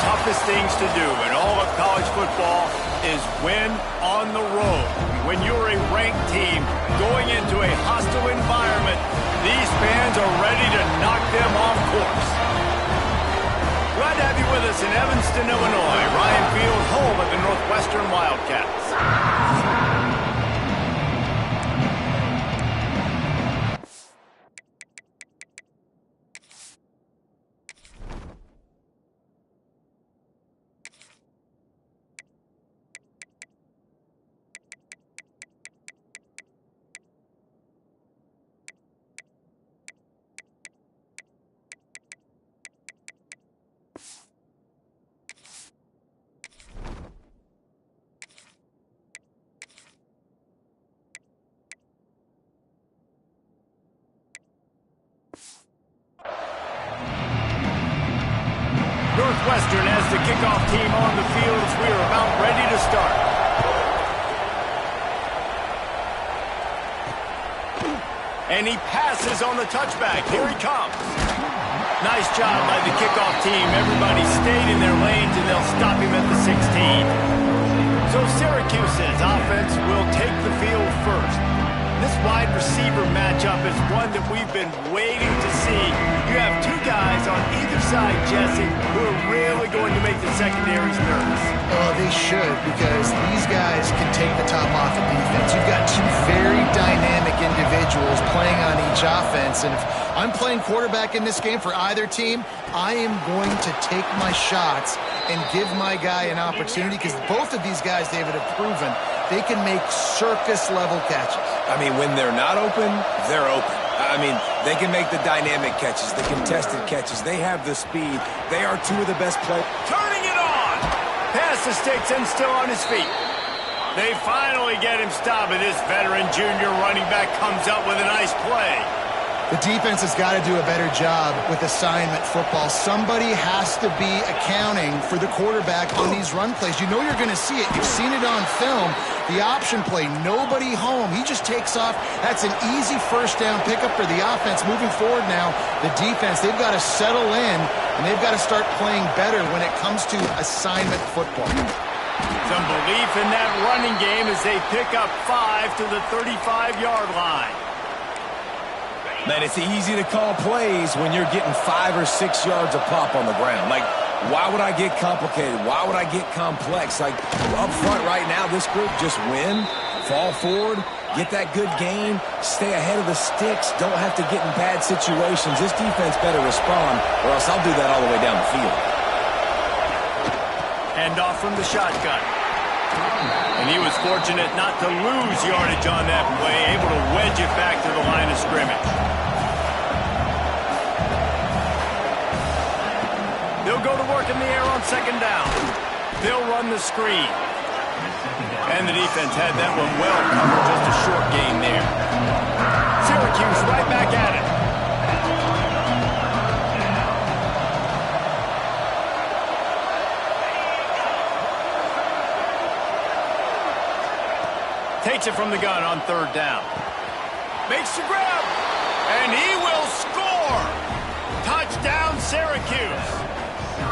toughest things to do in all of college football is win on the road. When you're a ranked team going into a hostile environment, these fans are ready to knock them off course. Glad to have you with us in Evanston, Illinois. Ryan Field, home of the Northwestern Wildcats. Northwestern has the kickoff team on the field as we are about ready to start. And he passes on the touchback. Here he comes. Nice job by the kickoff team. Everybody stayed in their lanes, and they'll stop him at the 16. So Syracuse's offense will take the field first. This wide receiver matchup is one that we've been waiting to see. You have two guys on either side, Jesse, who are really going to make the secondaries nervous. Oh, they should, because these guys can take the top off of defense. You've got two very dynamic individuals playing on each offense, and if I'm playing quarterback in this game for either team, I am going to take my shots and give my guy an opportunity, because both of these guys, David, have proven they can make circus-level catches. I mean, when they're not open, they're open. I mean, they can make the dynamic catches, the contested catches. They have the speed. They are two of the best players. Turning it on! Pass to Stetson, still on his feet. They finally get him stopped, and this veteran junior running back comes up with a nice play. The defense has got to do a better job with assignment football. Somebody has to be accounting for the quarterback on these run plays. You know you're going to see it. You've seen it on film. The option play, nobody home. He just takes off. That's an easy first down pickup for the offense. Moving forward now, the defense, they've got to settle in, and they've got to start playing better when it comes to assignment football. Some belief in that running game as they pick up 5 to the 35-yard line. Man, it's easy to call plays when you're getting 5 or 6 yards a pop on the ground. Like, why would I get complicated? Why would I get complex? Like, up front right now, this group just win, fall forward, get that good gain, stay ahead of the sticks, don't have to get in bad situations. This defense better respond, or else I'll do that all the way down the field. Hand off from the shotgun. And he was fortunate not to lose yardage on that play, able to wedge it back to the line of scrimmage. They'll go to work in the air on second down. They'll run the screen. And the defense had that one well covered, just a short gain there. Syracuse right back at it. Takes it from the gun on third down. Makes the grab. And he will score. Touchdown, Syracuse.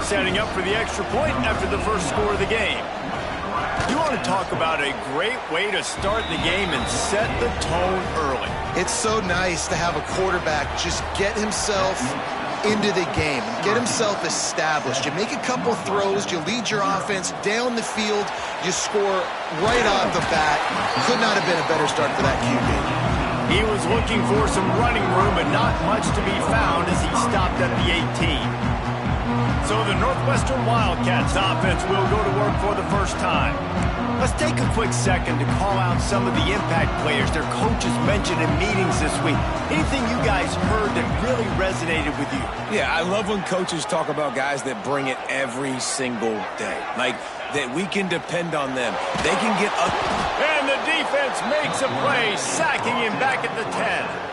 Setting up for the extra point after the first score of the game. You want to talk about a great way to start the game and set the tone early. It's so nice to have a quarterback just get himself into the game, get himself established. You make a couple throws, you lead your offense down the field, you score right off the bat. Could not have been a better start for that QB. He was looking for some running room, but not much to be found as he stopped at the 18. So the Northwestern Wildcats offense will go to work for the first time. Let's take a quick second to call out some of the impact players their coaches mentioned in meetings this week. Anything you guys heard that really resonated with you? Yeah, I love when coaches talk about guys that bring it every single day. Like, that we can depend on them. They can get up. And the defense makes a play, sacking him back at the 10.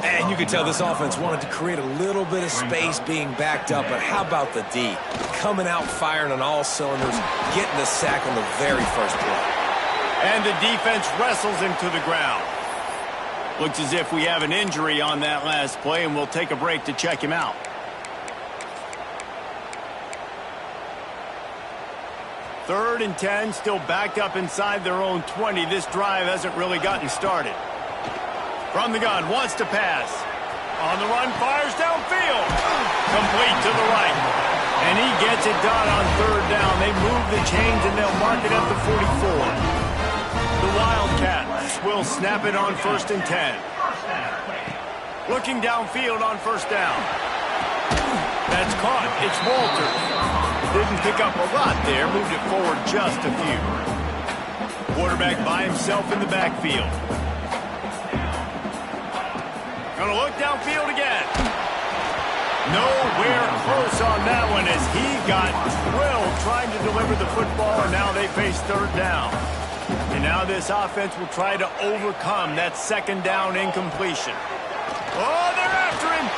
And you can tell this offense wanted to create a little bit of space being backed up, but how about the D? Coming out firing on all cylinders, getting the sack on the very first play. And the defense wrestles him to the ground. Looks as if we have an injury on that last play, and we'll take a break to check him out. 3rd and 10, still backed up inside their own 20. This drive hasn't really gotten started. From the gun, wants to pass. On the run, fires downfield. Complete to the right. And he gets it done on 3rd down. They move the chains, and they'll mark it at the 44. The Wildcats will snap it on 1st and 10. Looking downfield on 1st down. That's caught. It's Walters. Didn't pick up a lot there. Moved it forward just a few. Quarterback by himself in the backfield. Gonna look downfield again. Nowhere close on that one as he got drilled trying to deliver the football, and now they face 3rd down. And now this offense will try to overcome that 2nd down incompletion. Oh, they're after him.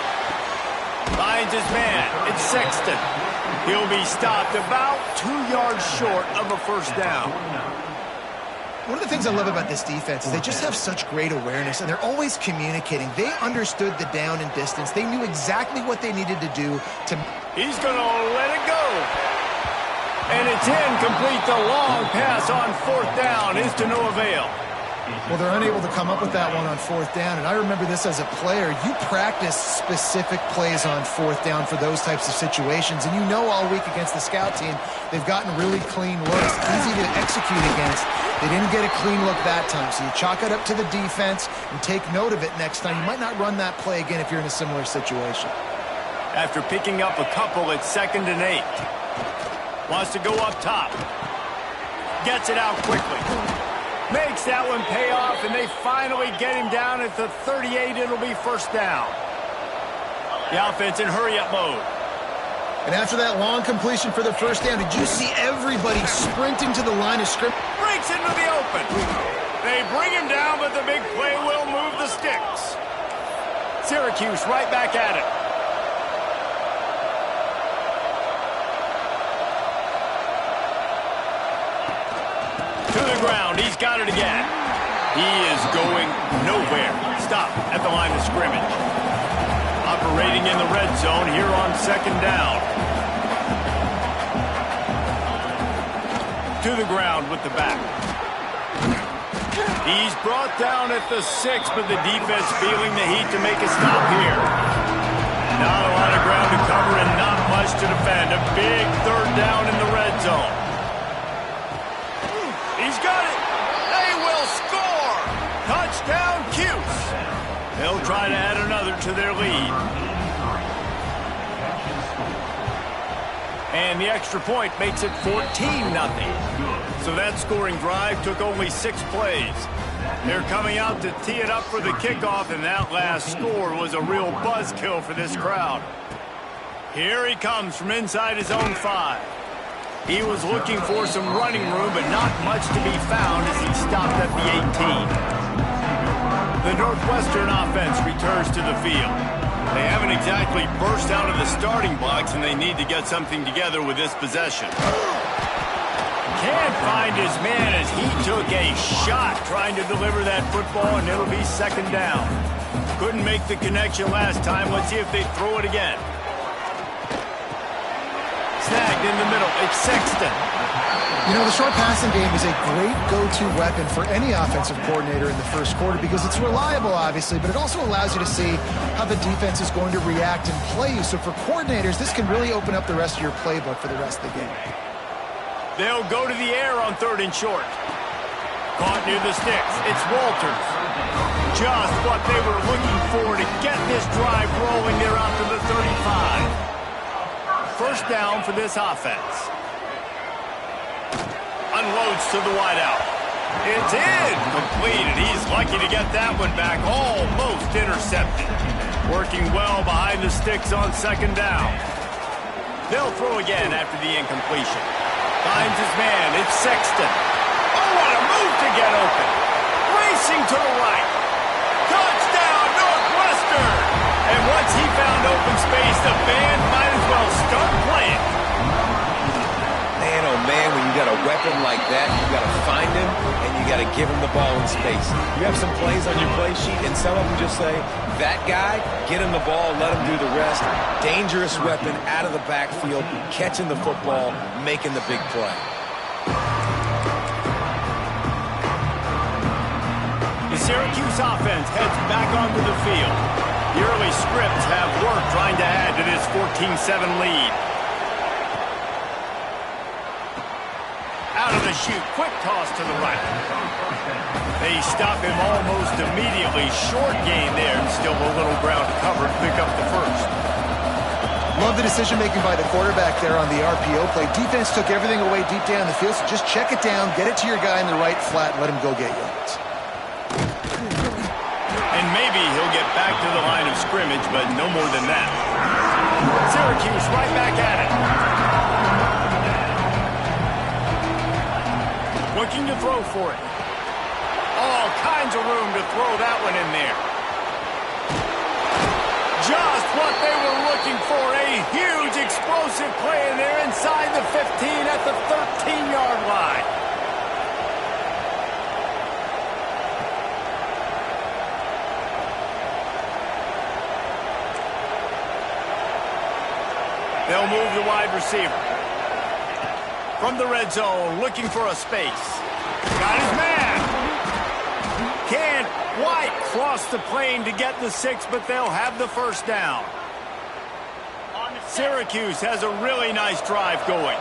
Finds his man. It's Sexton. He'll be stopped about 2 yards short of a 1st down. One of the things I love about this defense is they just have such great awareness, and they're always communicating. They understood the down and distance. They knew exactly what they needed to do to... He's going to let it go. And it's incomplete. The long pass on 4th down is to no avail. Well, they're unable to come up with that one on 4th down, and I remember this as a player. You practice specific plays on 4th down for those types of situations, and you know all week against the scout team, they've gotten really clean looks, easy to execute against. They didn't get a clean look that time, so you chalk it up to the defense and take note of it next time. You might not run that play again if you're in a similar situation. After picking up a couple, it's 2nd and 8. Wants to go up top. Gets it out quickly. Makes that one pay off, and they finally get him down at the 38. It'll be 1st down. The offense in hurry-up mode. And after that long completion for the 1st down, did you see everybody sprinting to the line of scrimmage? Breaks into the open. They bring him down, but the big play will move the sticks. Syracuse right back at it. To the ground. He's got it again. He is going nowhere. Stop at the line of scrimmage. Operating in the red zone here on 2nd down. To the ground with the back. He's brought down at the 6, but the defense feeling the heat to make a stop here. Not a lot of ground to cover and not much to defend. A big 3rd down in the red zone. He's got it. They will score. Touchdown, Cuse. They'll try to add another to their lead. And the extra point makes it 14-0. So that scoring drive took only 6 plays. They're coming out to tee it up for the kickoff, and that last score was a real buzzkill for this crowd. Here he comes from inside his own 5. He was looking for some running room, but not much to be found as he stopped at the 18. The Northwestern offense returns to the field. They haven't exactly burst out of the starting blocks, and they need to get something together with this possession. Can't find his man as he took a shot trying to deliver that football, and it'll be 2nd down. Couldn't make the connection last time. Let's see if they throw it again. Snagged in the middle. It's Sexton. You know, the short passing game is a great go-to weapon for any offensive coordinator in the 1st quarter because it's reliable, obviously, but it also allows you to see how the defense is going to react and play you. So for coordinators, this can really open up the rest of your playbook for the rest of the game. They'll go to the air on 3rd and short. Caught near the sticks. It's Walters. Just what they were looking for to get this drive rolling. They're out to the 35. 1st down for this offense. Unloads to the wideout. It's incomplete. He's lucky to get that one back. Almost intercepted. Working well behind the sticks on 2nd down. They'll throw again after the incompletion. Finds his man. It's Sexton. Oh, what a move to get open. Racing to the right. Touchdown, Northwestern. And once he found open space, the band might as well start playing. Man, oh man, when you got a weapon like that, you got to find him and you got to give him the ball in space. You have some plays on your play sheet, and some of them just say, that guy, get him the ball, let him do the rest. Dangerous weapon out of the backfield, catching the football, making the big play. Syracuse offense heads back onto the field. The early scripts have worked trying to add to this 14-7 lead. Out of the chute, quick toss to the right. They stop him almost immediately. Short gain there, and still a little ground to cover to pick up the first. Love the decision-making by the quarterback there on the RPO play. Defense took everything away deep down the field, so just check it down, get it to your guy in the right flat, and let him go get yards. And maybe he'll get back to the line of scrimmage, but no more than that. Syracuse right back at it. Looking to throw for it. All kinds of room to throw that one in there. Just what they were looking for. A huge explosive play in there inside the 15 at the 13-yard line. They'll move the wide receiver. From the red zone, looking for a space. Got his man. Can't quite cross the plane to get the 6, but they'll have the first down. Syracuse has a really nice drive going.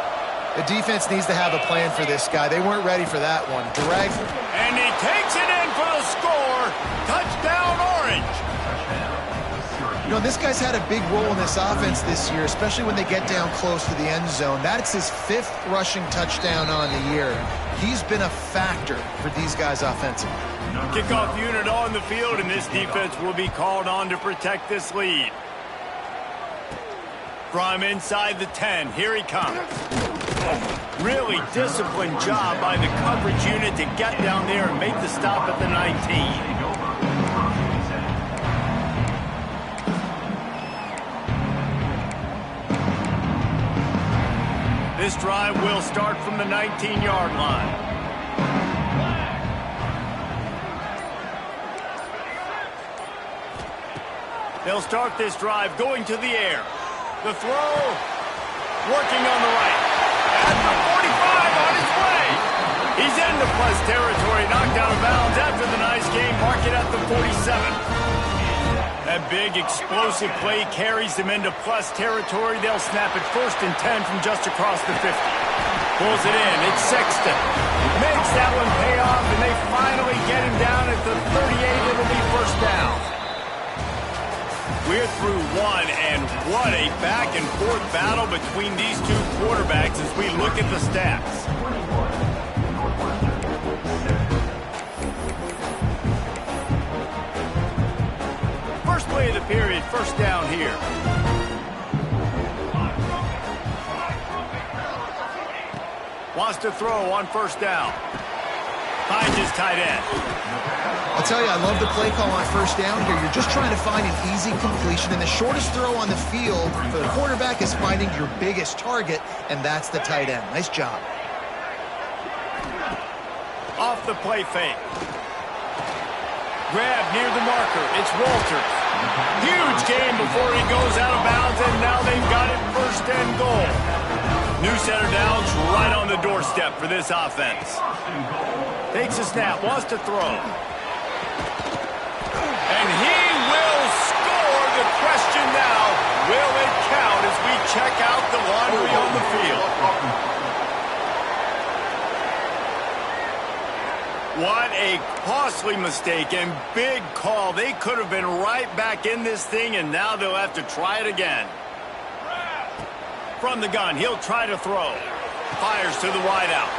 The defense needs to have a plan for this guy. They weren't ready for that one. And he takes it in for the score. Touchdown, Orange. You know, this guy's had a big role in this offense this year, especially when they get down close to the end zone. That's his 5th rushing touchdown on the year. He's been a factor for these guys offensively. Kickoff unit on the field, and this defense will be called on to protect this lead. From inside the 10, here he comes. Really disciplined job by the coverage unit to get down there and make the stop at the 19. This drive will start from the 19-yard line. They'll start this drive going to the air. The throw, working on the right. At the 45, on his way. He's into plus territory, knocked out of bounds after the nice game. Mark it at the 47. That big explosive play carries them into plus territory. They'll snap it 1st and 10 from just across the 50. Pulls it in. It's Sexton. Makes that one pay off, and they finally get him down at the 38. It'll be first down. We're through one, and what a back-and-forth battle between these two quarterbacks as we look at the stats. First play of the period, first down here. Wants to throw on first down. Finds his tight end. I'll tell you, I love the play call on first down here. You're just trying to find an easy completion, and the shortest throw on the field for the quarterback is finding your biggest target, and that's the tight end. Nice job. Off the play fake. Grab near the marker. It's Walters. Huge game before he goes out of bounds, and now they've got it 1st and goal. New center downs right on the doorstep for this offense. Takes a snap, wants to throw. And he will score. The question now, will it count as we check out the laundry on the field? What a costly mistake and big call. They could have been right back in this thing, and now they'll have to try it again. From the gun, he'll try to throw. Fires to the wideout.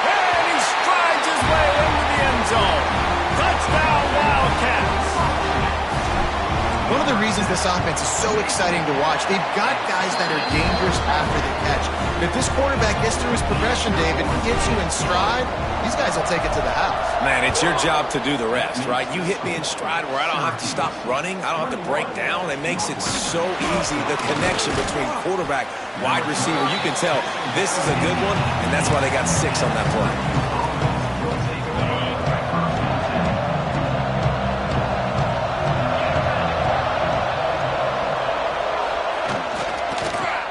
And he strides his way into the end zone. Touchdown, Wildcats. One of the reasons this offense is so exciting to watch, they've got guys that are dangerous after the catch. But if this quarterback gets through his progression, David, gets you in stride, these guys will take it to the house. Man, it's your job to do the rest, right? You hit me in stride where I don't have to stop running. I don't have to break down. It makes it so easy, the connection between quarterback, wide receiver. You can tell this is a good one, and that's why they got 6 on that play.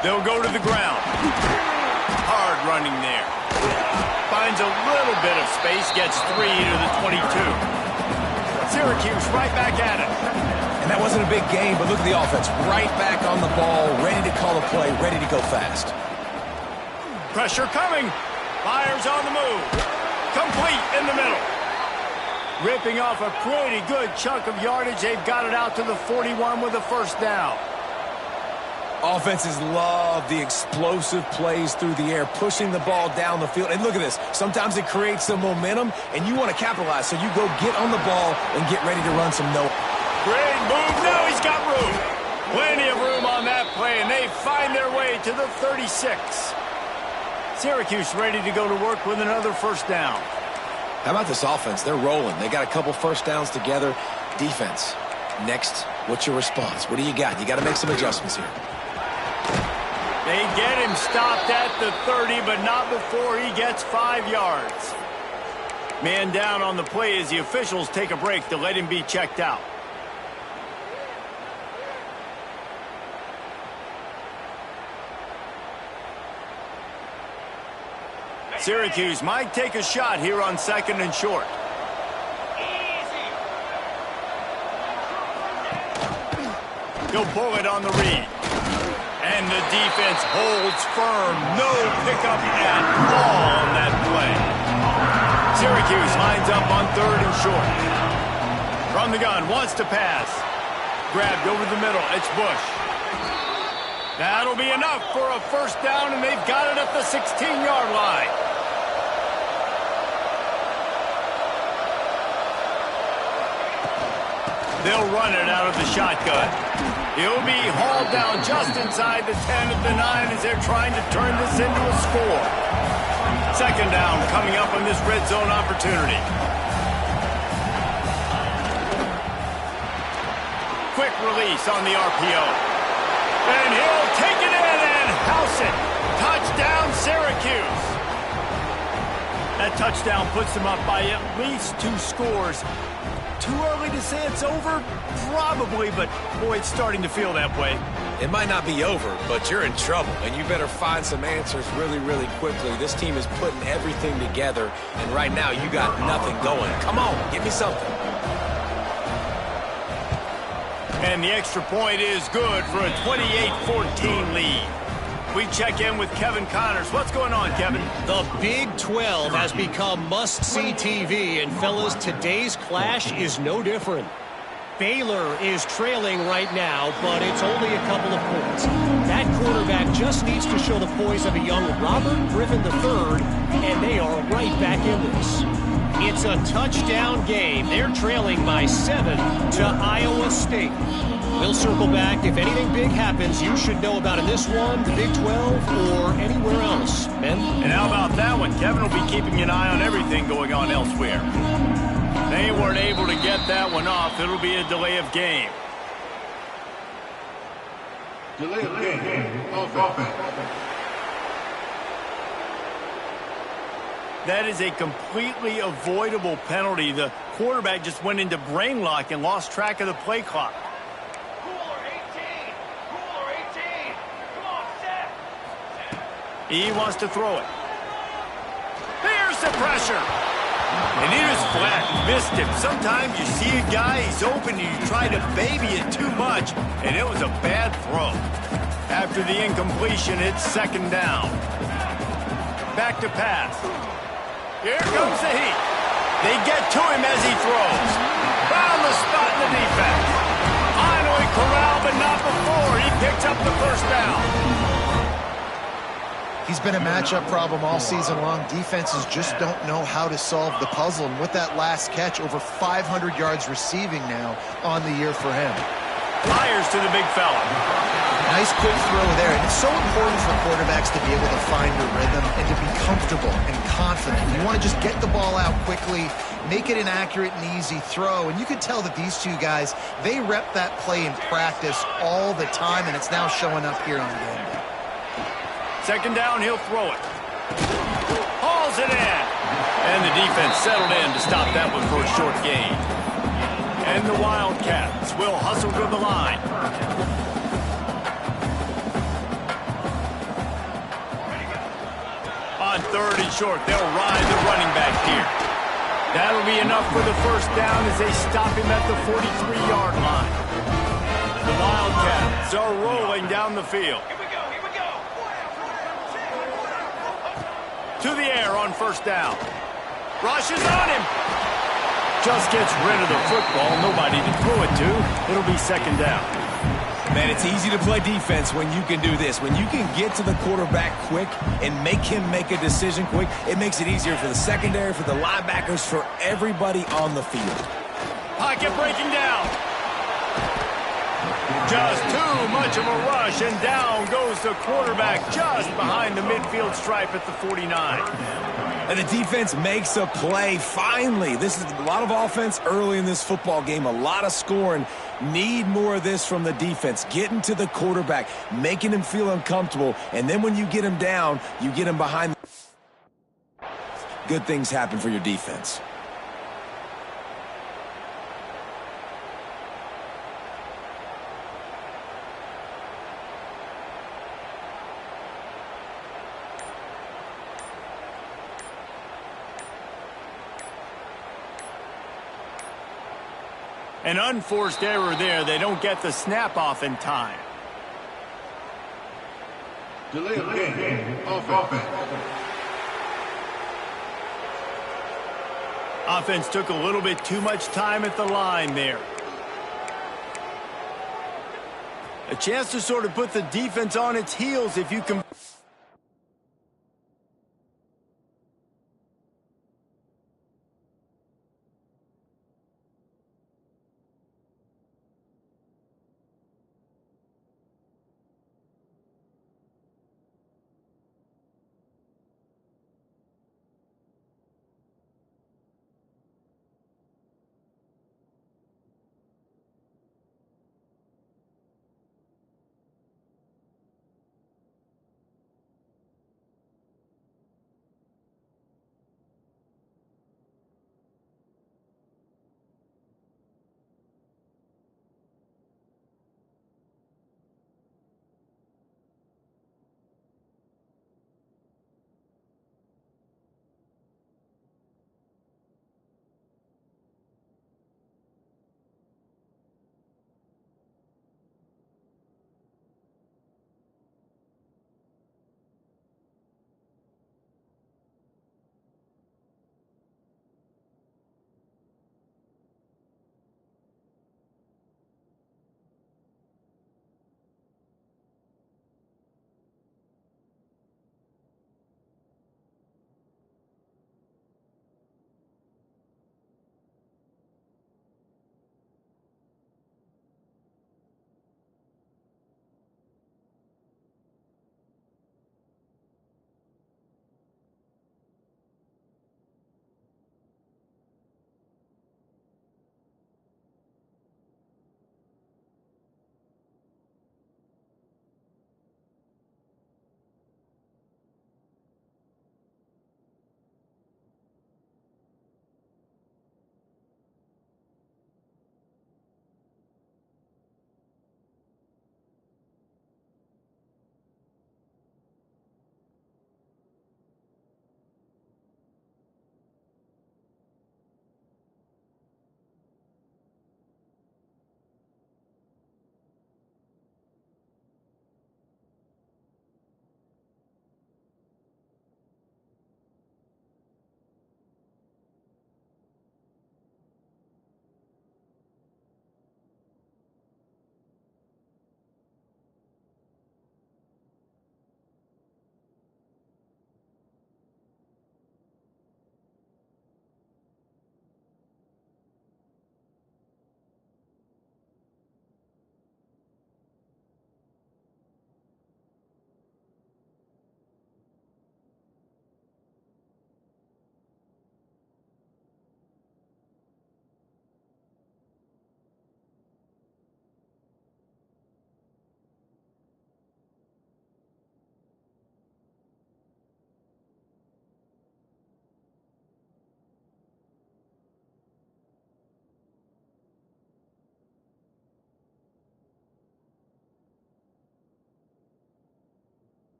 They'll go to the ground. Hard running there. Finds a little bit of space, gets 3 to the 22. Syracuse right back at it. And that wasn't a big game, but look at the offense. Right back on the ball, ready to call a play, ready to go fast. Pressure coming. Fires on the move. Complete in the middle. Ripping off a pretty good chunk of yardage. They've got it out to the 41 with a first down. Offenses love the explosive plays through the air, pushing the ball down the field. And look at this. Sometimes it creates some momentum, and you want to capitalize. So you go get on the ball and get ready to run some Great move. Now he's got room. Plenty of room on that play, and they find their way to the 36. Syracuse ready to go to work with another first down. How about this offense? They're rolling. They got a couple first downs together. Defense. Next, what's your response? What do you got? You got to make some adjustments here. They get him stopped at the 30, but not before he gets 5 yards. Man down on the play as the officials take a break to let him be checked out. Syracuse might take a shot here on 2nd and short. He'll pull it on the read. And the defense holds firm. No pickup at all on that play. Syracuse lines up on 3rd and short. From the gun, wants to pass. Grabbed over the middle. It's Bush. That'll be enough for a first down, and they've got it at the 16-yard line. They'll run it out of the shotgun. He'll be hauled down just inside the 10 at the 9 as they're trying to turn this into a score. 2nd down coming up on this red zone opportunity. Quick release on the RPO. And he'll take it in and house it. Touchdown, Syracuse. That touchdown puts them up by at least 2 scores. Too early to say it's over? Probably, but boy, it's starting to feel that way. It might not be over, but you're in trouble, and you better find some answers really, really quickly. This team is putting everything together, and right now you got nothing going. Come on, give me something. And the extra point is good for a 28-14 lead. We check in with Kevin Connors. What's going on, Kevin? The Big 12 has become must-see TV, and fellas, today's clash is no different. Baylor is trailing right now, but it's only a couple of points. That quarterback just needs to show the poise of a young Robert Griffin III, and they are right back in this. It's a touchdown game. They're trailing by 7 to Iowa State. We'll circle back. If anything big happens, you should know about in this one, the Big 12, or anywhere else. Ben? And how about that one? Kevin will be keeping an eye on everything going on elsewhere. They weren't able to get that one off. It'll be a delay of game. Delay of game. Offense. That is a completely avoidable penalty. The quarterback just went into brain lock and lost track of the play clock. He wants to throw it. Here's the pressure. And he just flat missed him. Sometimes you see a guy, he's open, and you try to baby it too much, and it was a bad throw. After the incompletion, it's 2nd down. Back to pass. Here comes the heat. They get to him as he throws. Found the spot in the defense. Finally corralled, but not before. He picks up the first down. He's been a matchup problem all season long. Defenses just don't know how to solve the puzzle. And with that last catch, over 500 yards receiving now on the year for him. Fires to the big fella. Nice quick throw there. And it's so important for quarterbacks to be able to find a rhythm and to be comfortable and confident. You want to just get the ball out quickly, make it an accurate and easy throw. And you can tell that these two guys, they rep that play in practice all the time, and it's now showing up here on the game day. 2nd down, he'll throw it. Hauls it in. And the defense settled in to stop that one for a short gain. And the Wildcats will hustle to the line. On 3rd and short, they'll ride the running back here. That'll be enough for the first down as they stop him at the 43-yard line. The Wildcats are rolling down the field. To the air on first down. Rush is on him. Just gets rid of the football. Nobody to throw it to. It'll be second down. Man, it's easy to play defense when you can do this. When you can get to the quarterback quick and make him make a decision quick, it makes it easier for the secondary, for the linebackers, for everybody on the field. Pocket breaking down. Just too much of a rush, and down goes the quarterback just behind the midfield stripe at the 49. And the defense makes a play, finally. This is a lot of offense early in this football game, a lot of scoring. Need more of this from the defense. Getting to the quarterback, making him feel uncomfortable, and then when you get him down, you get him behind. Good things happen for your defense. An unforced error there. They don't get the snap off in time. Delay of game. Offense. Offense took a little bit too much time at the line there. A chance to sort of put the defense on its heels if you can.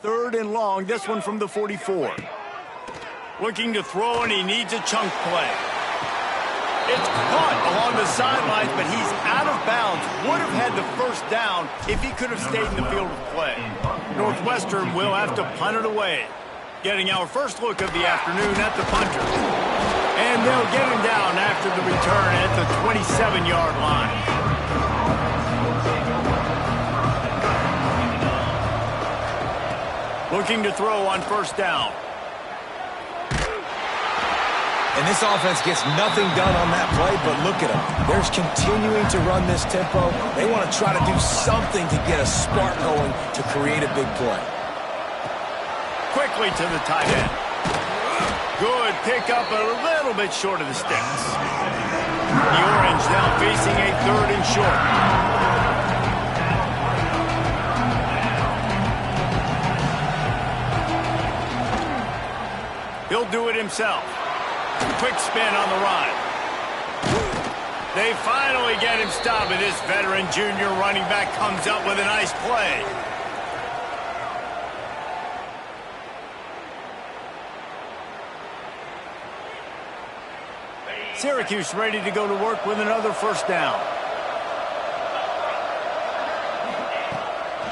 3rd and long, this one from the 44. Looking to throw, and he needs a chunk play. It's caught along the sidelines, but he's out of bounds. Would have had the first down if he could have stayed in the field of play. Northwestern will have to punt it away. Getting our first look of the afternoon at the punter. And they'll get him down after the return at the 27-yard line. Looking to throw on 1st down. And this offense gets nothing done on that play, but look at them. They're continuing to run this tempo. They want to try to do something to get a spark going to create a big play. Quickly to the tight end. Good pickup, a little bit short of the sticks. The Orange now facing a 3rd and short. He'll do it himself. Quick spin on the run. They finally get him stopped, and this veteran junior running back comes up with a nice play. Syracuse ready to go to work with another 1st down.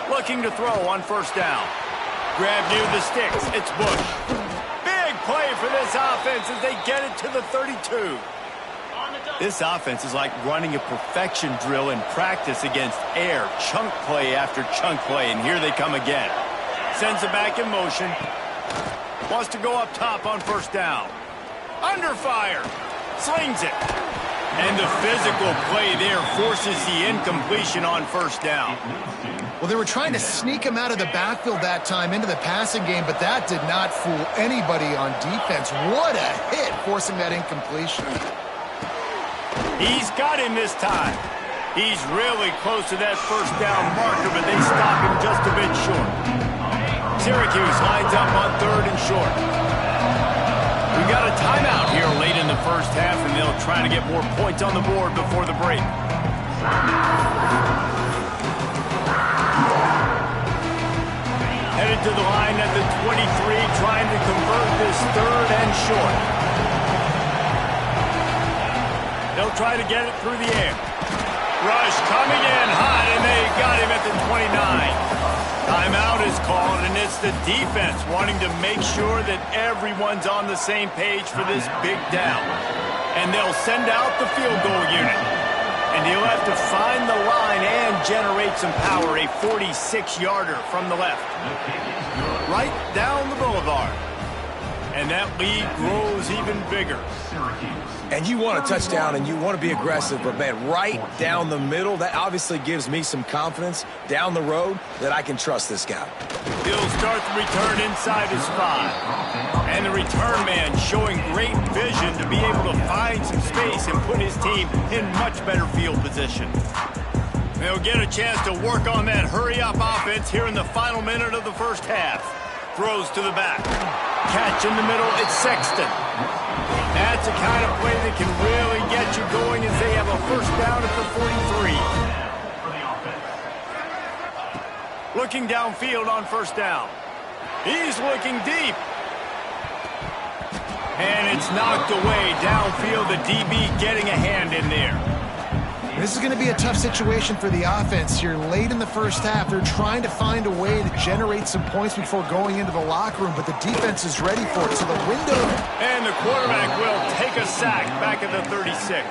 Looking to throw on 1st down. Grab near the sticks. It's Bush. Play for this offense as they get it to the 32. This offense is like running a perfection drill in practice against air. Chunk play after chunk play, and here they come again. Sends it back in motion. Wants to go up top on 1st down. Under fire. Slings it. And the physical play there forces the incompletion on 1st down. Well, they were trying to sneak him out of the backfield that time into the passing game, but that did not fool anybody on defense. What a hit, forcing that incompletion. He's got him this time. He's really close to that 1st down marker, but they stop him just a bit short. Syracuse lines up on 3rd and short. We've got a timeout here late in the 1st half, and they'll try to get more points on the board before the break. Headed to the line at the 23, trying to convert this 3rd and short. They'll try to get it through the air. Rush coming in hot, and they got him at the 29. Timeout is called, and it's the defense wanting to make sure that everyone's on the same page for this big down. And they'll send out the field goal unit. And he'll have to find the line and generate some power, a 46-yarder from the left. Right down the boulevard. And that lead grows even bigger. And you want a touchdown, and you want to be aggressive, but, man, right down the middle, that obviously gives me some confidence down the road that I can trust this guy. He'll start the return inside his 5. And the return man showing great vision to be able to find some space and put his team in much better field position. They'll get a chance to work on that hurry-up offense here in the final minute of the 1st half. Throws to the back. Catch in the middle, it's Sexton. That's the kind of play that can really get you going as they have a 1st down at the 43. Looking downfield on 1st down. He's looking deep. And it's knocked away downfield. The DB getting a hand in there. This is going to be a tough situation for the offense here late in the 1st half. They're trying to find a way to generate some points before going into the locker room, but the defense is ready for it. So the window... And the quarterback will take a sack back at the 36.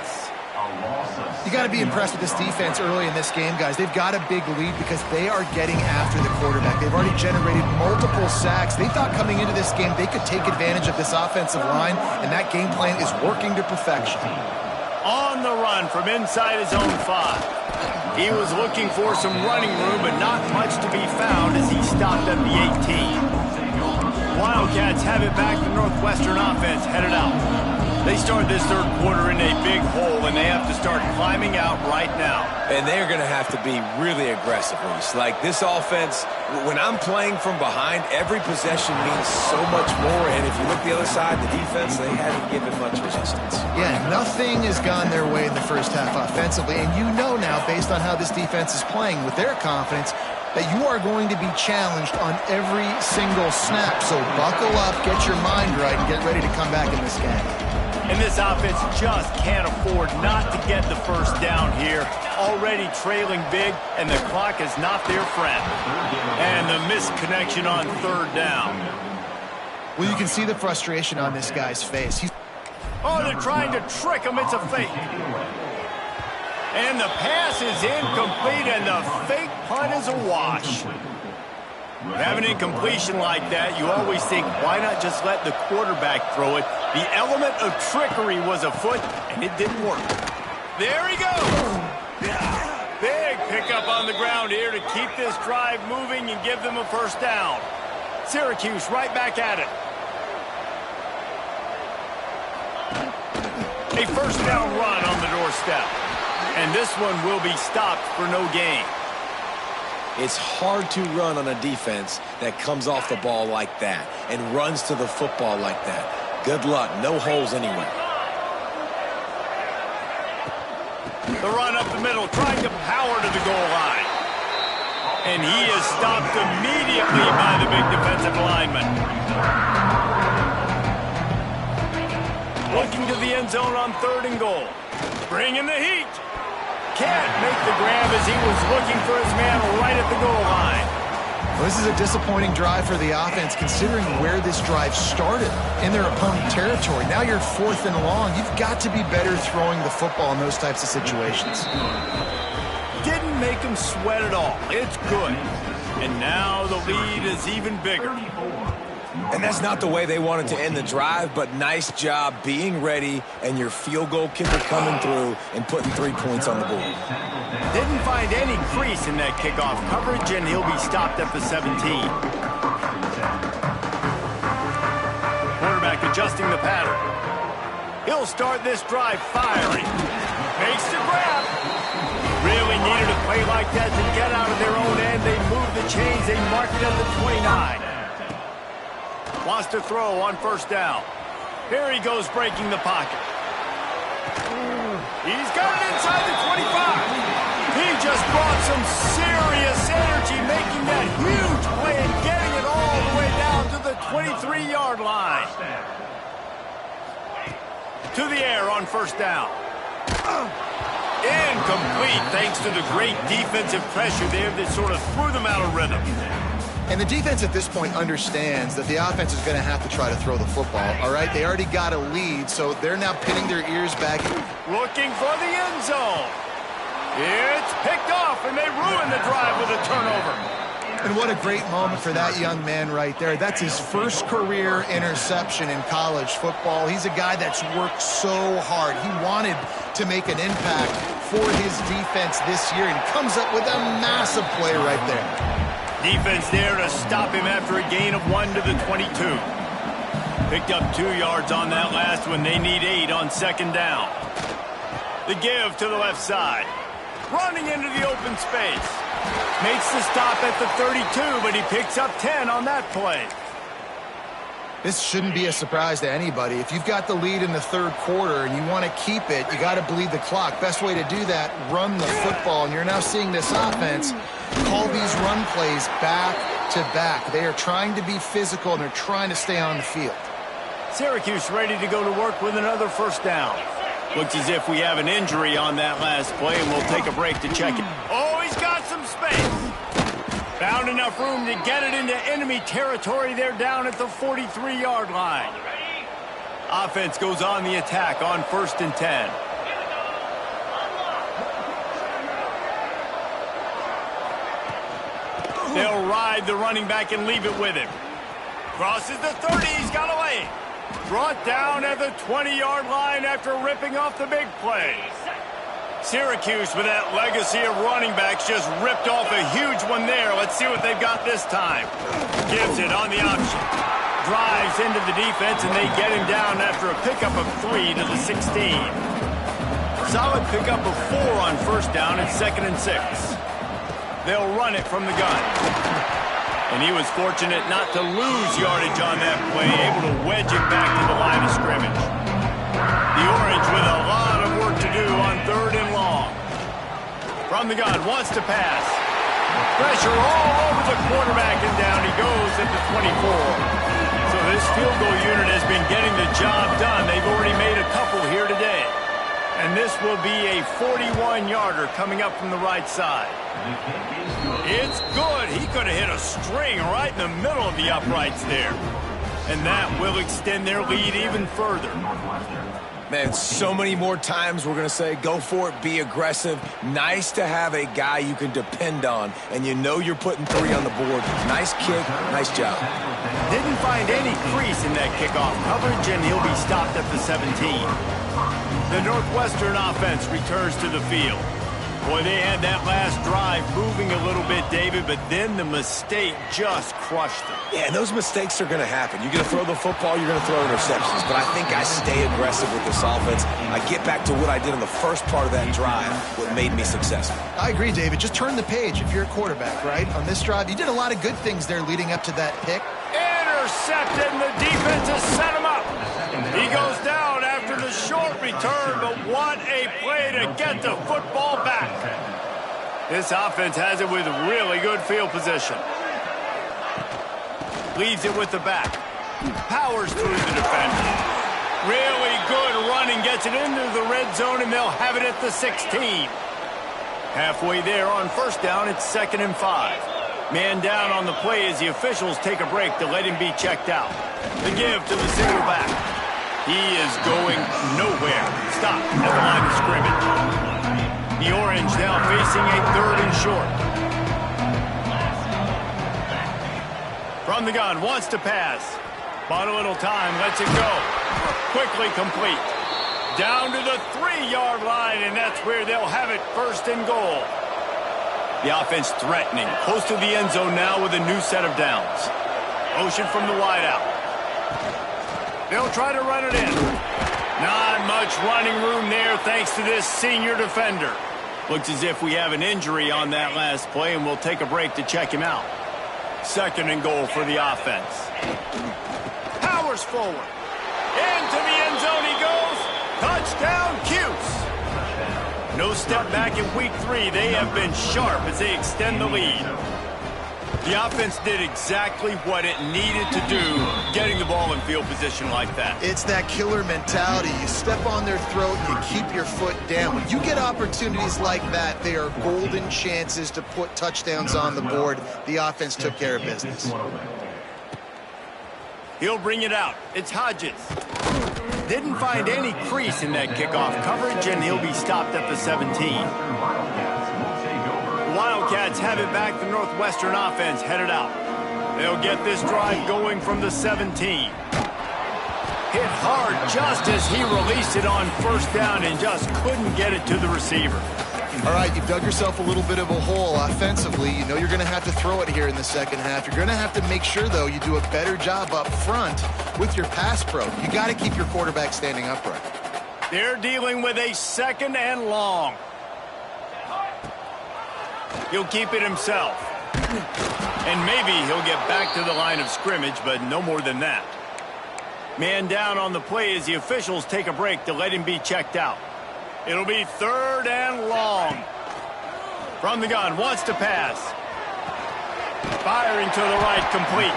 You got to be impressed with this defense early in this game, guys. They've got a big lead because they are getting after the quarterback. They've already generated multiple sacks. They thought coming into this game they could take advantage of this offensive line, and that game plan is working to perfection. On the run from inside his own 5. He was looking for some running room, but not much to be found as he stopped at the 18. Wildcats have it back. The Northwestern offense headed out. They start this 3rd quarter in a big hole, and they have to start climbing out right now. And they're going to have to be really aggressive, Reese. Like, this offense, when I'm playing from behind, every possession means so much more. And if you look the other side, the defense, they haven't given much resistance. Yeah, nothing has gone their way in the 1st half offensively. And you know now, based on how this defense is playing, with their confidence, that you are going to be challenged on every single snap. So buckle up, get your mind right, and get ready to come back in this game. And this offense just can't afford not to get the first down here. Already trailing big, and the clock is not their friend. And the missed connection on third down. Well, you can see the frustration on this guy's face. Oh, they're trying to trick him. It's a fake. And the pass is incomplete, and the fake punt is a wash. Have an incompletion like that, you always think, why not just let the quarterback throw it? The element of trickery was afoot, and it didn't work. There he goes. Big pickup on the ground here to keep this drive moving and give them a first down. Syracuse right back at it. A first down run on the doorstep. And this one will be stopped for no gain. It's hard to run on a defense that comes off the ball like that and runs to the football like that. Good luck. No holes anywhere. The run up the middle, trying to power to the goal line. And he is stopped immediately by the big defensive lineman. Looking to the end zone on 3rd and goal. Bringing the heat. Can't make the grab as he was looking for his man right at the goal line. Well, this is a disappointing drive for the offense considering where this drive started in their opponent territory. Now you're 4th and long. You've got to be better throwing the football in those types of situations. Didn't make him sweat at all. It's good. And now the lead is even bigger. And that's not the way they wanted to end the drive, but nice job being ready and your field goal kicker coming through and putting 3 points on the board. Didn't find any crease in that kickoff coverage, and he'll be stopped at the 17. Quarterback adjusting the pattern. He'll start this drive firing. Makes the grab. Really needed a play like that to get out of their own end. They moved the chains. They marked it at the 29. Wants to throw on first down. Here he goes breaking the pocket. He's got it inside the 25. He just brought some serious energy, making that huge play and getting it all the way down to the 23-yard line. To the air on first down. Incomplete thanks to the great defensive pressure there that sort of threw them out of rhythm. And the defense at this point understands that the offense is going to have to try to throw the football, all right? They already got a lead, so they're now pinning their ears back. Looking for the end zone. It's picked off, and they ruin the drive with a turnover. And what a great moment for that young man right there. That's his first career interception in college football. He's a guy that's worked so hard. He wanted to make an impact for his defense this year, and comes up with a massive play right there. Defense there to stop him after a gain of 1 to the 22. Picked up 2 yards on that last one. They need 8 on second down. The give to the left side. Running into the open space. Makes the stop at the 32, but he picks up 10 on that play. This shouldn't be a surprise to anybody. If you've got the lead in the 3rd quarter and you want to keep it, you got to bleed the clock. Best way to do that, run the football. And you're now seeing this offense call these run plays back to back. They are trying to be physical, and they're trying to stay on the field. Syracuse ready to go to work with another first down. Looks as if we have an injury on that last play, and we'll take a break to check it. Oh, he's got some space. Found enough room to get it into enemy territory. They're down at the 43-yard line. Offense goes on the attack on 1st and 10. They'll ride the running back and leave it with him. Crosses the 30. He's got away. Brought down at the 20-yard line after ripping off the big play. Syracuse, with that legacy of running backs, just ripped off a huge one there. Let's see what they've got this time. Gives it on the option. Drives into the defense, and they get him down after a pickup of 3 to the 16. Solid pickup of 4 on first down and 2nd and 6. They'll run it from the gun. And he was fortunate not to lose yardage on that play, able to wedge it back to the line of scrimmage. The Orange with a lot of work to do on 3rd and long. From the gun, wants to pass. Pressure all over the quarterback, and down he goes at the 24. So this field goal unit has been getting the job done. They've already made a couple here today. And this will be a 41-yarder coming up from the right side. It's good. He could have hit a string right in the middle of the uprights there. And that will extend their lead even further. Man, so many more times we're going to say, go for it, be aggressive. Nice to have a guy you can depend on, and you know you're putting 3 on the board. Nice kick, nice job. Didn't find any crease in that kickoff coverage, and he'll be stopped at the 17. The Northwestern offense returns to the field. Boy, they had that last drive moving a little bit, David, but then the mistake just crushed them. Yeah, and those mistakes are going to happen. You're going to throw the football, you're going to throw interceptions. But I think I stay aggressive with this offense. I get back to what I did in the first part of that drive, what made me successful. I agree, David. Just turn the page if you're a quarterback, right? On this drive, you did a lot of good things there leading up to that pick. Intercepted, and the defense has set him up. He goes down after the short return, but what a play to get the football back. This offense has it with really good field position. Leaves it with the back. Powers through the defender. Really good running, gets it into the red zone, and they'll have it at the 16. Halfway there on first down, it's 2nd and 5. Man down on the play as the officials take a break to let him be checked out. The give to the single back. He is going nowhere. Stop at the line of scrimmage. The Orange now facing a 3rd and short. From the gun, wants to pass. Bought a little time, lets it go. Quickly complete. Down to the 3-yard line, and that's where they'll have it, 1st and goal. The offense threatening, close to the end zone now with a new set of downs. Motion from the wideout. They'll try to run it in. Not much running room there thanks to this senior defender. Looks as if we have an injury on that last play, and we'll take a break to check him out. 2nd and goal for the offense. Powers forward. Into the end zone he goes. Touchdown, Cuse. No step back in week 3. They have been sharp as they extend the lead. The offense did exactly what it needed to do, getting the ball in field position like that. It's that killer mentality. You step on their throat, you keep your foot down. When you get opportunities like that, they are golden chances to put touchdowns on the board. The offense took care of business. He'll bring it out. It's Hodges. Didn't find any crease in that kickoff coverage, and he'll be stopped at the 17. The Wildcats have it back. The Northwestern offense headed out. They'll get this drive going from the 17. Hit hard just as he released it on first down and just couldn't get it to the receiver. All right, you've dug yourself a little bit of a hole offensively. You know you're going to have to throw it here in the second half. You're going to have to make sure, though, you do a better job up front with your pass pro. You got to keep your quarterback standing upright. They're dealing with a 2nd and long. He'll keep it himself. And maybe he'll get back to the line of scrimmage, but no more than that. Man down on the play as the officials take a break to let him be checked out. It'll be 3rd and long. From the gun, wants to pass. Firing to the right, complete.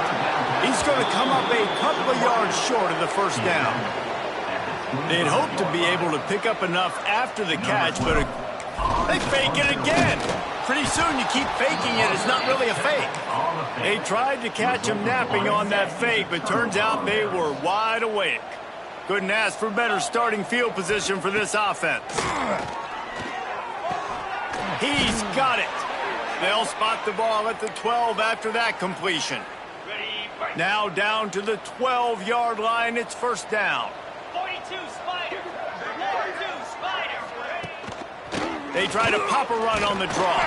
He's going to come up a couple of yards short of the first down. They'd hoped to be able to pick up enough after the catch, but they fake it again. Pretty soon you keep faking it. It's not really a fake. They tried to catch him napping on that fake, but turns out they were wide awake. Couldn't ask for better starting field position for this offense. He's got it. They'll spot the ball at the 12 after that completion. Now down to the 12-yard line. It's first down. 42 Spider. 42 Spider. They try to pop a run on the draw.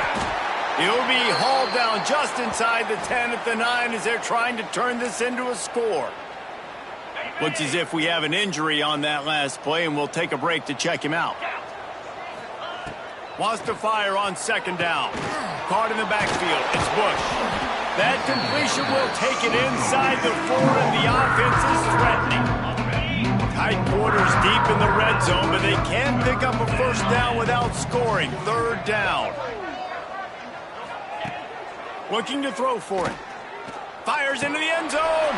He'll be hauled down just inside the 10 at the 9 as they're trying to turn this into a score. Looks as if we have an injury on that last play, and we'll take a break to check him out. Wants to fire on 2nd down. Caught in the backfield. It's Bush. That completion will take it inside the 4, and the offense is threatening. Tight quarters deep in the red zone, but they can pick up a first down without scoring. 3rd down. Looking to throw for it. Fires into the end zone.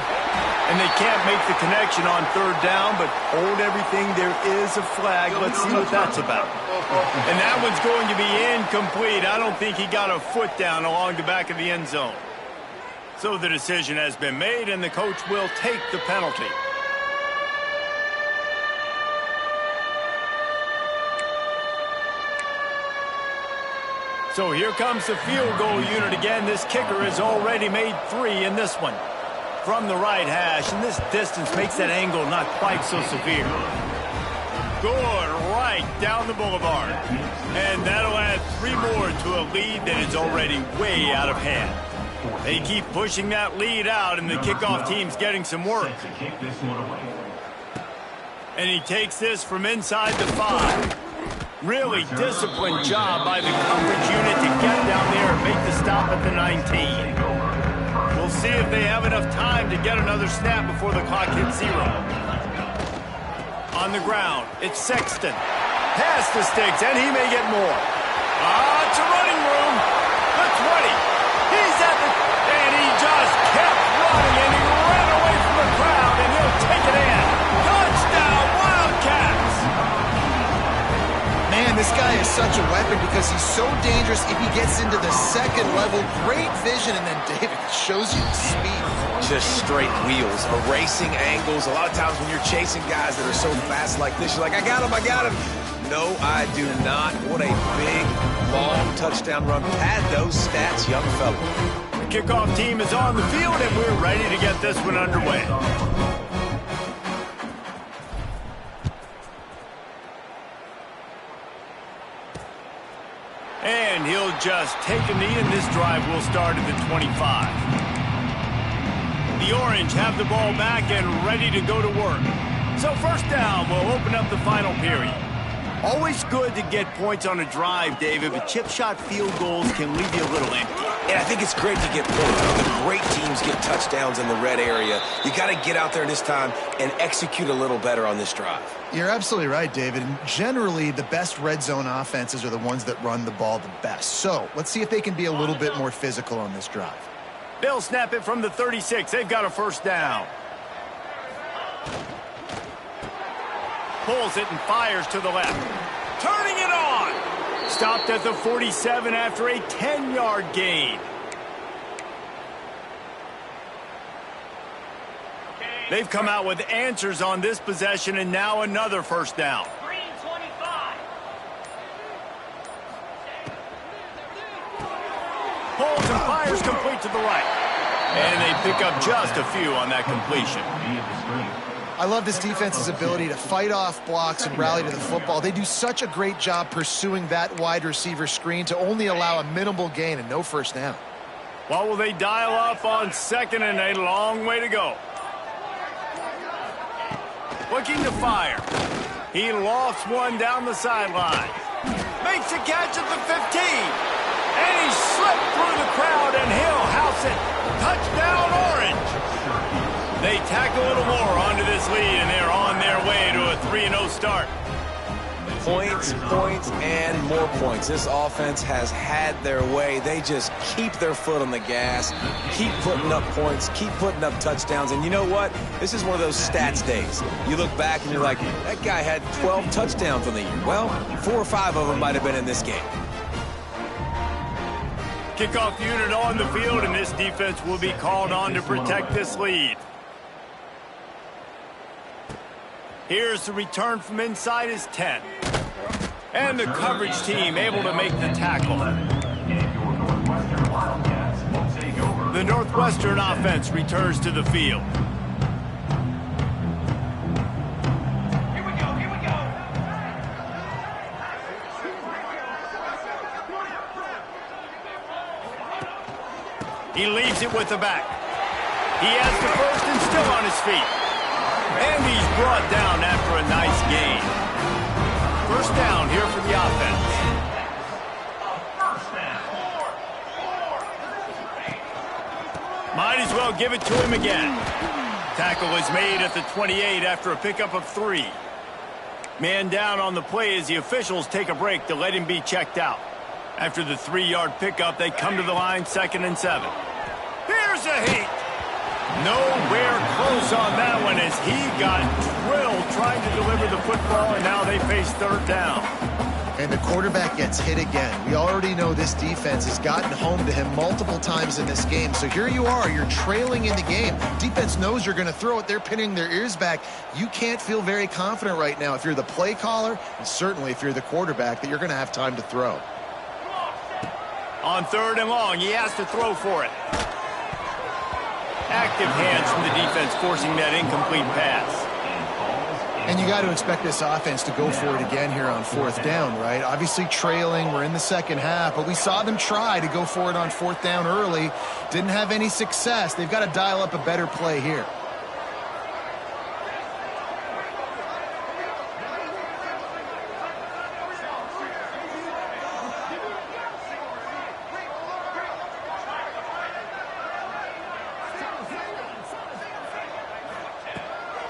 And they can't make the connection on third down, but hold everything. There is a flag. Let's see what that's about. And that one's going to be incomplete. I don't think he got a foot down along the back of the end zone. So the decision has been made, and the coach will take the penalty. So here comes the field goal unit again. This kicker has already made 3 in this one. From the right hash, and this distance makes that angle not quite so severe. Good, right down the boulevard. And that'll add 3 more to a lead that is already way out of hand. They keep pushing that lead out, and the kickoff team's getting some work. And he takes this from inside the 5. Really disciplined job by the coverage unit to get down there and make the stop at the 19. We'll see if they have enough time to get another snap before the clock hits 0. On the ground, it's Sexton. Past the sticks, and he may get more. It's a running room. The 20. He's at the... And he just kept running, and he ran away from the crowd, and he'll take it in. Touchdown, Wildcats! Man, this guy is such a weapon because he's so dangerous if he gets into the second level. Great vision, and then David shows you the speed. Just straight wheels, erasing angles. A lot of times when you're chasing guys that are so fast like this, you're like, I got him, I got him. No, I do not. What a big, long touchdown run. Pad those stats, young fella. The kickoff team is on the field, and we're ready to get this one underway. And he'll just take a knee, and this drive will start at the 25. The Orange have the ball back and ready to go to work. So first down will open up the final period. Always good to get points on a drive, David, but chip shot field goals can leave you a little empty. And I think it's great to get points. The great teams get touchdowns in the red area. You got to get out there this time and execute a little better on this drive. You're absolutely right, David. And generally, the best red zone offenses are the ones that run the ball the best. So let's see if they can be a little bit more physical on this drive. They'll snap it from the 36. They've got a first down. Pulls it and fires to the left. Turning it on. Stopped at the 47 after a 10-yard gain. They've come out with answers on this possession, and now another first down. Green 25. Pulls and fires complete to the right. And they pick up just a few on that completion. I love this defense's ability to fight off blocks and rally to the football. They do such a great job pursuing that wide receiver screen to only allow a minimal gain and no first down. Well, will they dial up on second, and a long way to go. Looking to fire. He lofts one down the sideline. Makes a catch at the 15. And he slipped through the crowd, and he'll house it. Touchdown, Orange. They tack a little more onto this lead, and they're on their way to a 3-0 start. Points, points, and more points. This offense has had their way. They just keep their foot on the gas, keep putting up points, keep putting up touchdowns. And you know what? This is one of those stats days. You look back and you're like, that guy had 12 touchdowns on the year. Well, 4 or 5 of them might have been in this game. Kickoff unit on the field, and this defense will be called on to protect this lead. Here's the return from inside his 10. And the coverage team able to make the tackle. The Northwestern offense returns to the field. Here we go, here we go. He leaves it with the back. He has the first and still on his feet. And he's brought down after a nice gain. First down here for the offense. Might as well give it to him again. Tackle is made at the 28 after a pickup of 3. Man down on the play as the officials take a break to let him be checked out. After the 3-yard pickup, they come to the line, 2nd and 7. Here's a heat. Nowhere close on that one as he got drilled trying to deliver the football, and now they face 3rd down. And the quarterback gets hit again. We already know this defense has gotten home to him multiple times in this game. So here you are, you're trailing in the game. Defense knows you're going to throw it. They're pinning their ears back. You can't feel very confident right now if you're the play caller, and certainly if you're the quarterback, that you're going to have time to throw. On 3rd and long, he has to throw for it. Active hands from the defense forcing that incomplete pass. And you got to expect this offense to go for it again here on 4th down, right? Obviously trailing, we're in the 2nd half, but we saw them try to go for it on 4th down early. Didn't have any success. They've got to dial up a better play here.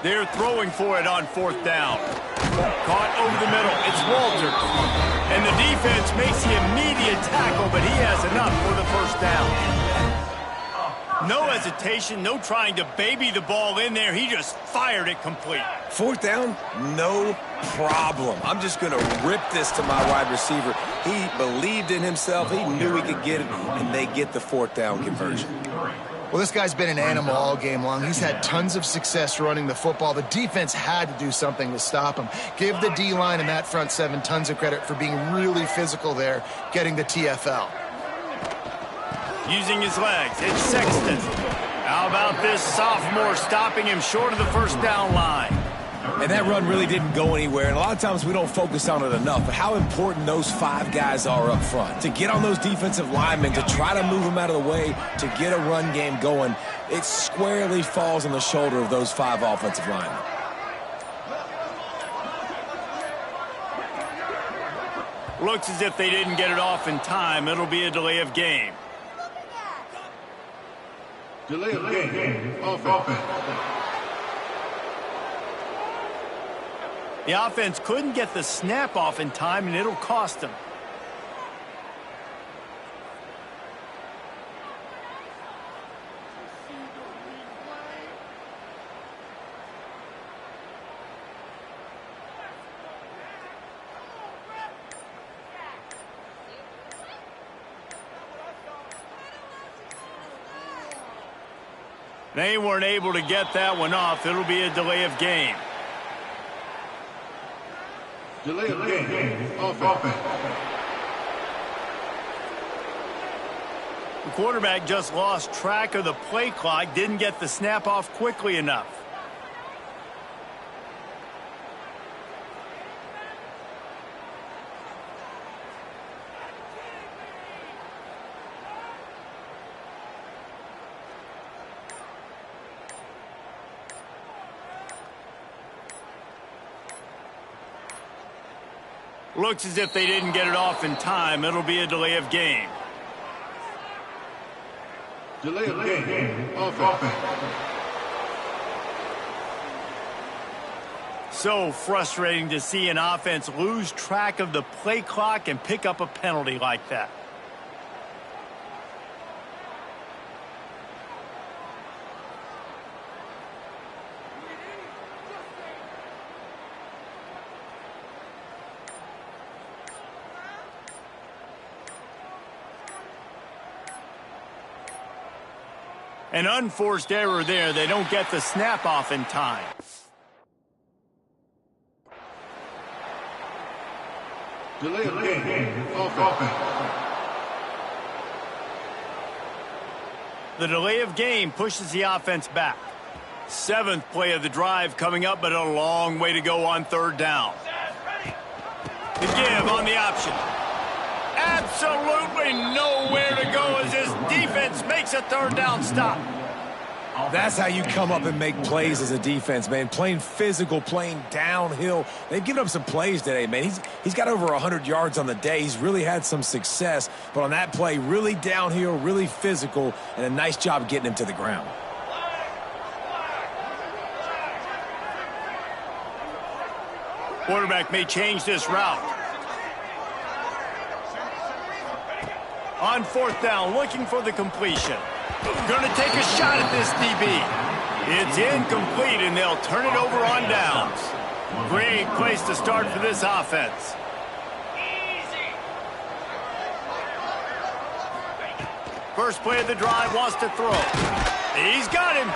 They're throwing for it on 4th down. Caught over the middle. It's Walters. And the defense makes the immediate tackle, but he has enough for the 1st down. No hesitation, no trying to baby the ball in there. He just fired it complete. 4th down, no problem. I'm just going to rip this to my wide receiver. He believed in himself. He knew he could get it, and they get the 4th down conversion. Well, this guy's been an animal all game long. He's had tons of success running the football. The defense had to do something to stop him. Give the D-line and that front 7 tons of credit for being really physical there, getting the TFL. Using his legs, it's Sexton. How about this sophomore stopping him short of the 1st down line? And that run really didn't go anywhere, and a lot of times we don't focus on it enough, but how important those 5 guys are up front. To get on those defensive linemen, to try to move them out of the way, to get a run game going, it squarely falls on the shoulder of those 5 offensive linemen. Looks as if they didn't get it off in time. It'll be a delay of game. Delay of game. Offense. The offense couldn't get the snap off in time, and it'll cost them. They weren't able to get that one off. It'll be a delay of game. Delay of game. Offense. The quarterback just lost track of the play clock, didn't get the snap off quickly enough. Looks as if they didn't get it off in time. It'll be a delay of game. Delay of game. Offense. So frustrating to see an offense lose track of the play clock and pick up a penalty like that. An unforced error there. They don't get the snap off in time. Delay of game. Offense. The delay of game pushes the offense back. 7th play of the drive coming up, but a long way to go on 3rd down. The give on the option. Absolutely nowhere to go as this defense makes a 3rd down stop. That's how you come up and make plays as a defense, man. Playing physical, playing downhill. They've given up some plays today, man. He's got over 100 yards on the day. He's really had some success. But on that play, really downhill, really physical, and a nice job getting him to the ground. Quarterback may change this route. On 4th down, looking for the completion. Going to take a shot at this DB. It's incomplete, and they'll turn it over on downs. Great place to start for this offense. First play of the drive, wants to throw. He's got him.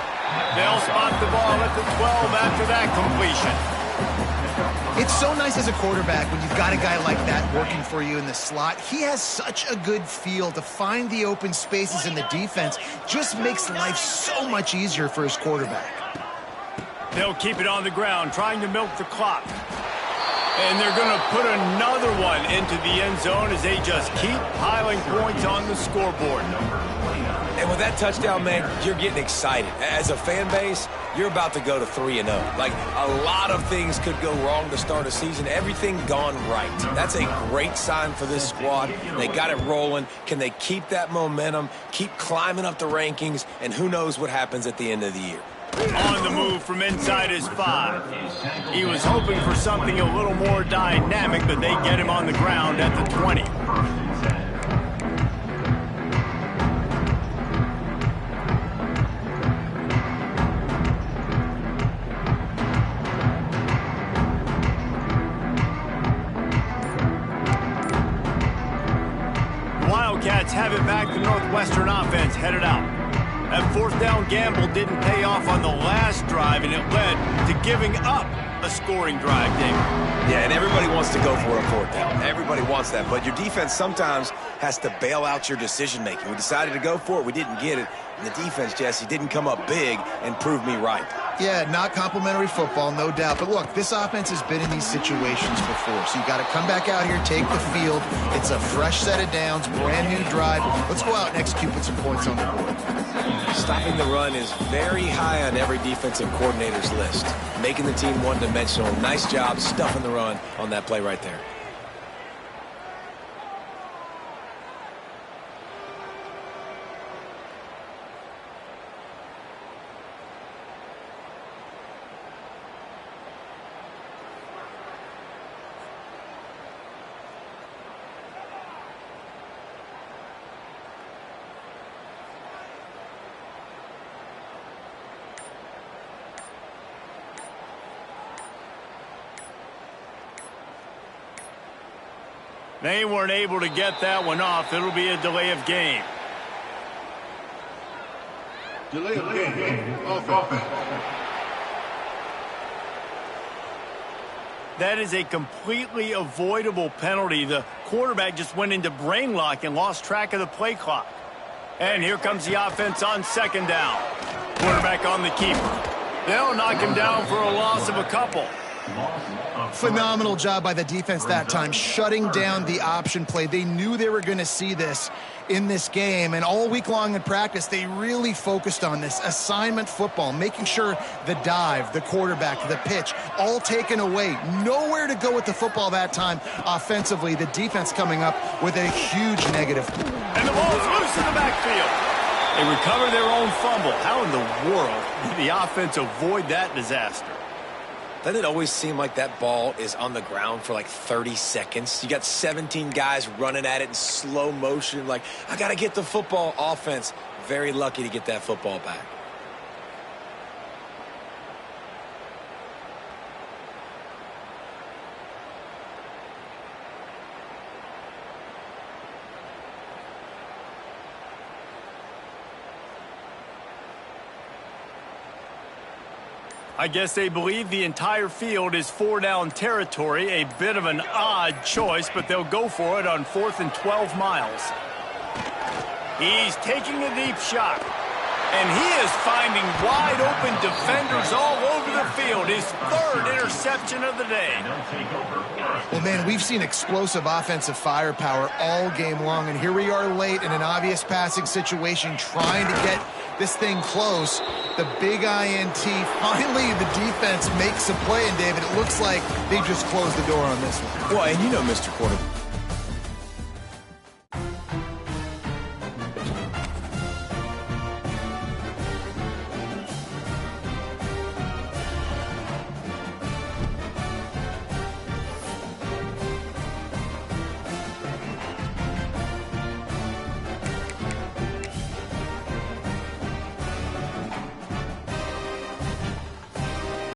They'll spot the ball at the 12 after that completion. It's so nice as a quarterback when you've got a guy like that working for you in the slot. He has such a good feel to find the open spaces in the defense. Just makes life so much easier for his quarterback. They'll keep it on the ground, trying to milk the clock. And they're going to put another one into the end zone as they just keep piling points on the scoreboard. And with that touchdown, man, you're getting excited. As a fan base, you're about to go to 3-0. Like, a lot of things could go wrong to start a season. Everything gone right. That's a great sign for this squad. They got it rolling. Can they keep that momentum, keep climbing up the rankings, and who knows what happens at the end of the year? On the move from inside his 5. He was hoping for something a little more dynamic, but they get him on the ground at the 20. Wildcats have it back. The Northwestern offense headed out. That 4th down gamble didn't pay off on the last drive, and it led to giving up a scoring drive, David. Yeah, and everybody wants to go for a 4th down. Everybody wants that, but your defense sometimes has to bail out your decision-making. We decided to go for it. We didn't get it. And the defense, Jesse, didn't come up big and prove me right. Yeah, not complimentary football, no doubt. But look, this offense has been in these situations before. So you got to come back out here, take the field. It's a fresh set of downs, brand new drive. Let's go out and execute with some points on the board. Stopping the run is very high on every defensive coordinator's list. Making the team one-dimensional. Nice job stuffing the run on that play right there. They weren't able to get that one off. It'll be a delay of game. Delay of game. Offense. That is a completely avoidable penalty. The quarterback just went into brain lock and lost track of the play clock. And here comes the offense on 2nd down. Quarterback on the keeper. They'll knock him down for a loss of a couple. Phenomenal job by the defense that time, shutting down the option play. They knew they were going to see this in this game, and all week long in practice, they really focused on this assignment football, making sure the dive, the quarterback, the pitch, all taken away. Nowhere to go with the football that time offensively. The defense coming up with a huge negative. And the ball's loose in the backfield. They recover their own fumble. How in the world did the offense avoid that disaster? Doesn't it always seem like that ball is on the ground for like 30 seconds? You got 17 guys running at it in slow motion. Like, I got to get the football. Offense, very lucky to get that football back. I guess they believe the entire field is 4-down territory. A bit of an odd choice, but they'll go for it on 4th and 12 miles. He's taking a deep shot. And he is finding wide open defenders all over the field. His 3rd interception of the day. Well, man, we've seen explosive offensive firepower all game long, and here we are late in an obvious passing situation trying to get this thing close. The big INT. Finally, the defense makes a play, and David, it looks like they just closed the door on this one. Well, and you know, Mr. Quarterback,